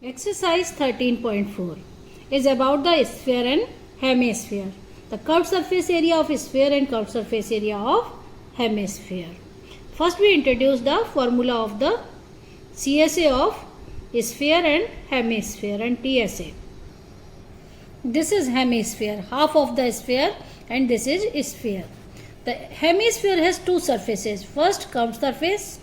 Exercise 13.4 is about the sphere and hemisphere. The curved surface area of sphere and curved surface area of hemisphere. First we introduce the formula of the CSA of sphere and hemisphere and TSA. This is hemisphere, half of the sphere, and this is sphere. The hemisphere has two surfaces. First curved surface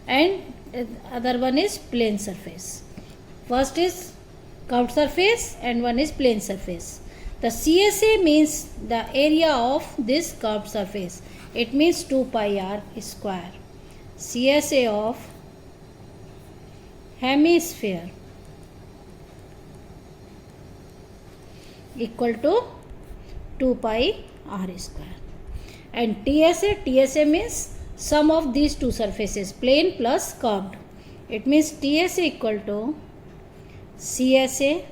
and other one is plane surface. First is curved surface and one is plane surface. The CSA means the area of this curved surface. It means 2 pi r square. CSA of hemisphere equal to 2 pi r square. And TSA means sum of these two surfaces, plane plus curved. It means TSA equal to CSA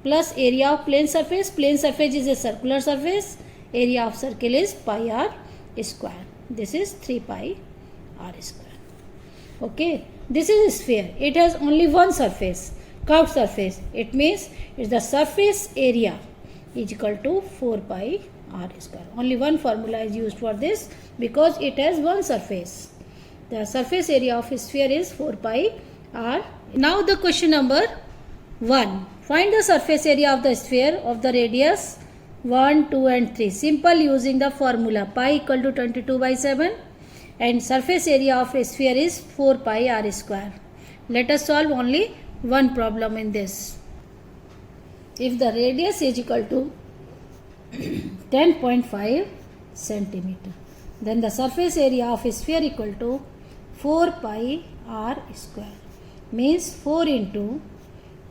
plus area of plane surface. Plane surface is a circular surface. Area of circle is pi r square. This is 3 pi r square. Okay. This is a sphere. It has only one surface, curved surface. It means it's the surface area is equal to 4 pi r square. Only one formula is used for this because it has one surface. The surface area of a sphere is 4 pi r. Now the question number 1. Find the surface area of the sphere of the radius 1, 2 and 3. Simple, using the formula pi equal to 22 by 7 and surface area of a sphere is 4 pi r square. Let us solve only one problem in this. If the radius is equal to 10.5 centimeter, then the surface area of a sphere equal to 4 pi r square. Means 4 into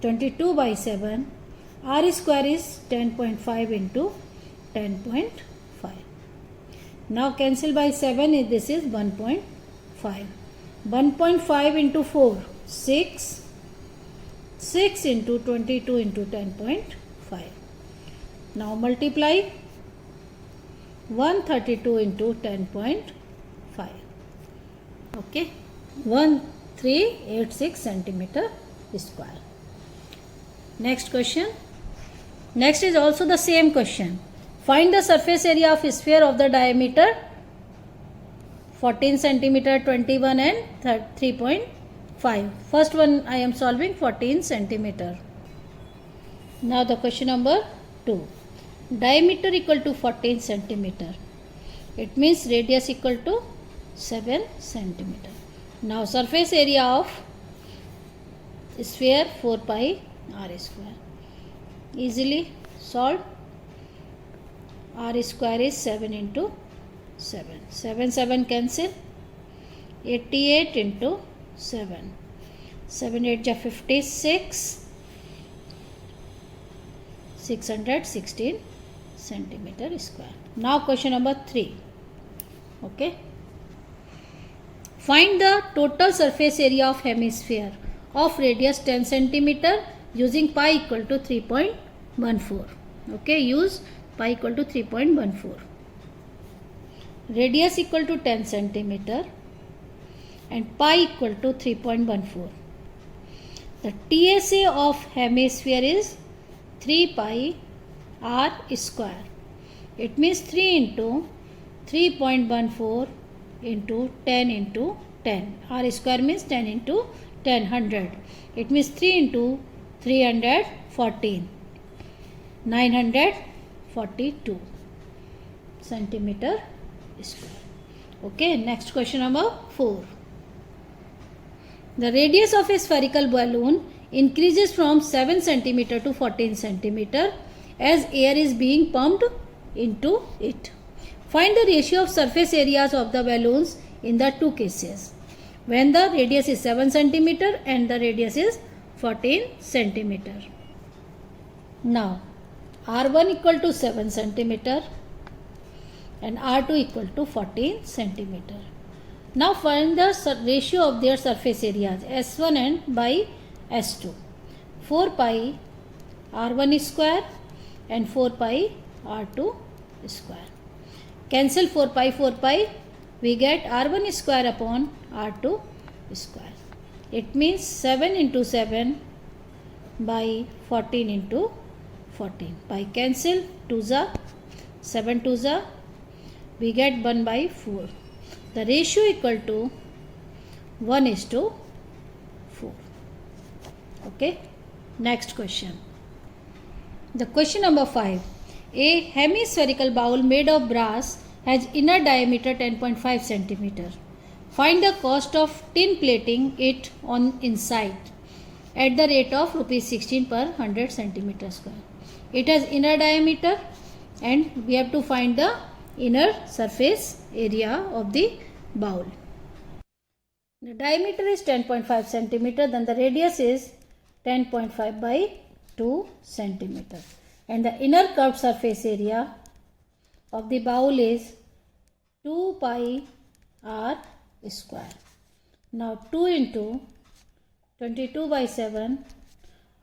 22 by 7, r square is 10.5 into 10.5. Now cancel by 7, this is 1.5. 1.5 into 4, 6. 6 into 22 into 10.5. Now multiply 132 into 10.5. Okay. 1386 centimeter square. Next question. Next is also the same question. Find the surface area of a sphere of the diameter 14 centimeter, 21 and 3.5. First one I am solving 14 centimeter. Now the question number 2. Diameter equal to 14 centimeter. It means radius equal to 7 centimeter. Now surface area of sphere 4 pi r square. Easily solved. R square is 7 into 7. 7 cancel. 88 into 7. 7 8 ja 56. 616 centimeter square. Now question number 3. Okay. Find the total surface area of hemisphere of radius 10 centimeter using pi equal to 3.14. Okay, use pi equal to 3.14. Radius equal to 10 centimeter and pi equal to 3.14. The TSA of hemisphere is 3 pi r square. It means 3 into 3.14 into 10 into 10. R square means 10 into 10, 100. It means 3 into 314. 942 centimeter square. Okay, next question number 4. The radius of a spherical balloon increases from 7 centimeter to 14 centimeter as air is being pumped into it. Find the ratio of surface areas of the balloons in the two cases, when the radius is 7 centimeter and the radius is 14 centimeter. Now R1 equal to 7 centimeter and R2 equal to 14 centimeter. Now find the ratio of their surface areas S1 and by S2. 4 pi R1 square and 4 pi R2 square. Cancel 4 pi, we get R1 square upon R2 square. It means 7 into 7 by 14 into 14. By cancel 2s are 7 2s are, we get 1 by 4. The ratio equal to 1:4. Okay. Next question. The question number 5. A hemispherical bowl made of brass has inner diameter 10.5 centimeter. Find the cost of tin plating it on inside at the rate of rupees 16 per 100 centimeter square. It has inner diameter and we have to find the inner surface area of the bowl. The diameter is 10.5 centimeter, then the radius is 10.5 by 2 centimeter, and the inner curved surface area of the bowl is 2 pi r square. Now 2 into 22 by 7,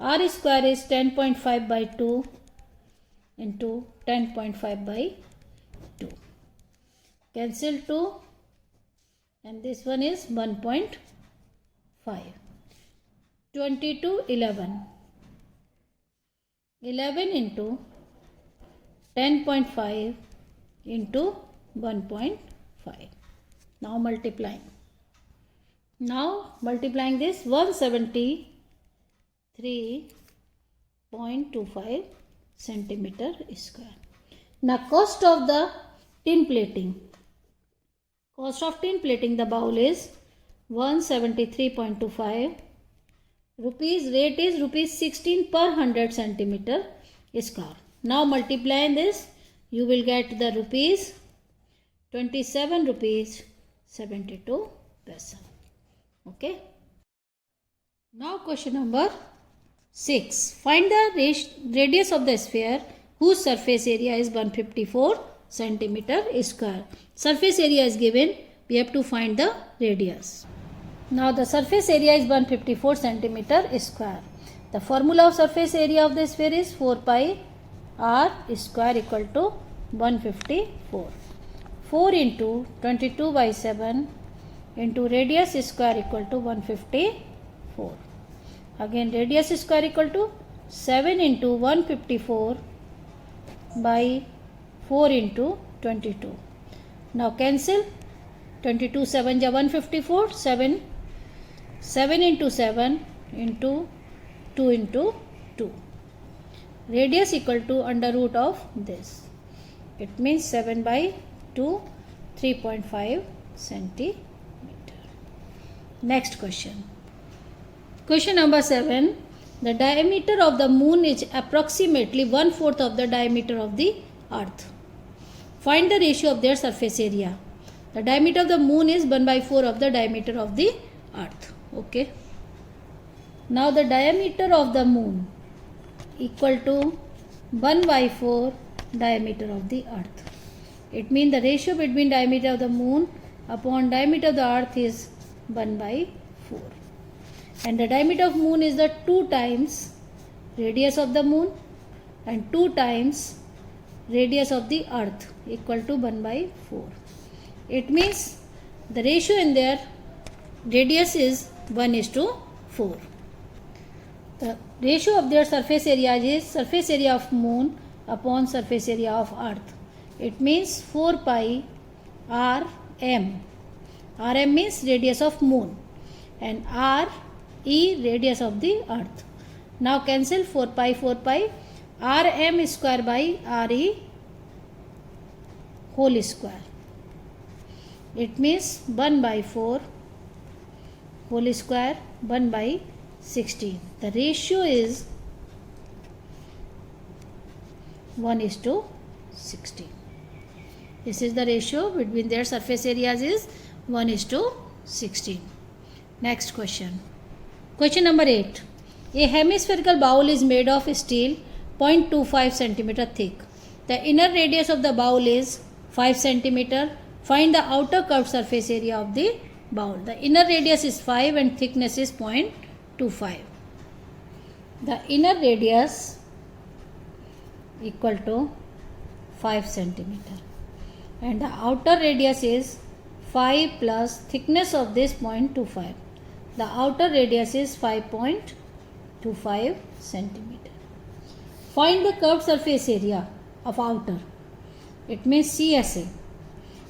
r square is 10.5 by 2 into 10.5 by 2. Cancel 2 and this one is 1.5. 22 11. 11 into 10.5 into 1.5. Now multiplying. Now multiplying this 173.25 centimeter square. Now cost of the tin plating. Cost of tin plating the bowl is 173.25 rupees. Rate is rupees 16 per 100 centimeter square. Now multiplying this, you will get the rupees 27 rupees 72 paisa. Okay. Now question number 6. Find the radius of the sphere whose surface area is 154 centimeter square. Surface area is given. We have to find the radius. Now the surface area is 154 centimeter square. The formula of surface area of the sphere is 4 pi r square equal to 154. 4 into 22 by 7 into radius square equal to 154. Again radius square equal to 7 into 154 by 4 into 22. Now cancel 22 7 ja 154, 7 into 7 into 2 into 2. Radius equal to under root of this. It means 7 by 2, 3.5 centimeter. Next question. Question number 7. The diameter of the moon is approximately 1/4 of the diameter of the earth. Find the ratio of their surface area. The diameter of the moon is 1/4 of the diameter of the earth. Okay. Now the diameter of the moon equal to 1/4 diameter of the earth. It means the ratio between diameter of the moon upon diameter of the earth is 1/4. And the diameter of moon is the 2 times radius of the moon and 2 times radius of the earth equal to 1/4. It means the ratio in their radius is 1:4. The ratio of their surface area is surface area of moon upon surface area of earth. It means 4 pi rm. Rm means radius of moon and re radius of the earth. Now cancel 4 pi rm square by re whole square. It means 1/4 whole square 1/16. The ratio is 1:16. This is the ratio between their surface areas is 1:16. Next question. Question number 8. A hemispherical bowl is made of steel 0.25 centimeter thick. The inner radius of the bowl is 5 centimeter. Find the outer curved surface area of the bowl. The inner radius is 5 and thickness is 0.25. The inner radius equal to 5 centimeter and the outer radius is 5 plus thickness of this 0.25. The outer radius is 5.25 centimeter. Find the curved surface area of outer. It means CSA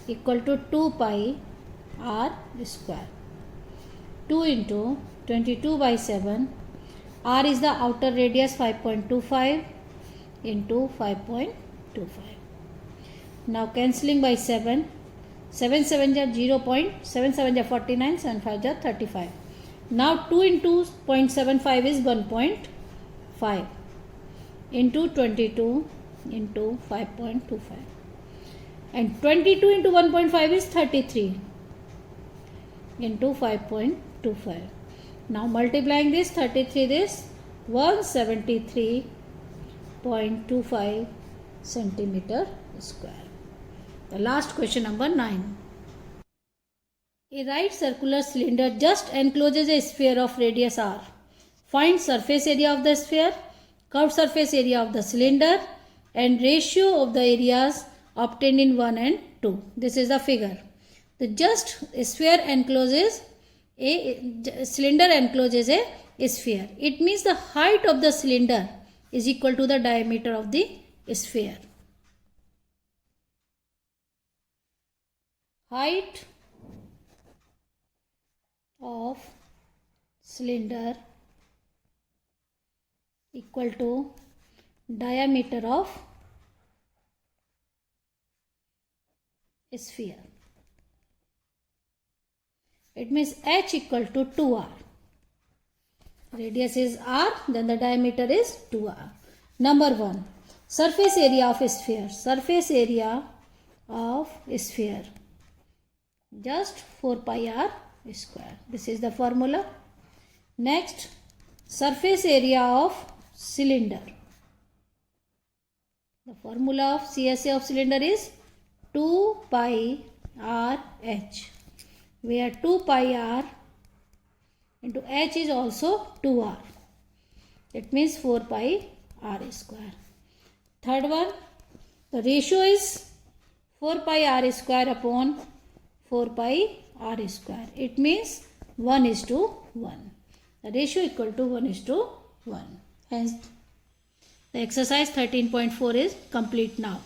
equal to 2 pi r square. 2 into 22 by 7. R is the outer radius 5.25 into 5.25. Now cancelling by 7. 7 7 are 0.7 7 are 49, 7 5 are 35. Now 2 into 0.75 is 1.5 into 22 into 5.25. And 22 into 1.5 is 33 into 5.25. Now multiplying this 33, this 173.25 centimeter square. The last question number 9. A right circular cylinder just encloses a sphere of radius r. Find surface area of the sphere, curved surface area of the cylinder, and ratio of the areas obtained in 1 and 2. This is the figure. The just sphere encloses a cylinder encloses a sphere. It means the height of the cylinder is equal to the diameter of the sphere. Height of cylinder equal to diameter of sphere. It means h equal to 2r. Radius is r, then the diameter is 2r. Number 1. Surface area of sphere. Surface area of sphere. Just 4 pi r square. This is the formula. Next, surface area of cylinder. The formula of CSA of cylinder is 2 pi r h, where 2 pi r into h is also 2r. It means 4 pi r square. Third one, the ratio is 4 pi r square upon 4 pi r square. It means 1:1. The ratio equal to 1:1. Hence, the exercise 13.4 is complete now.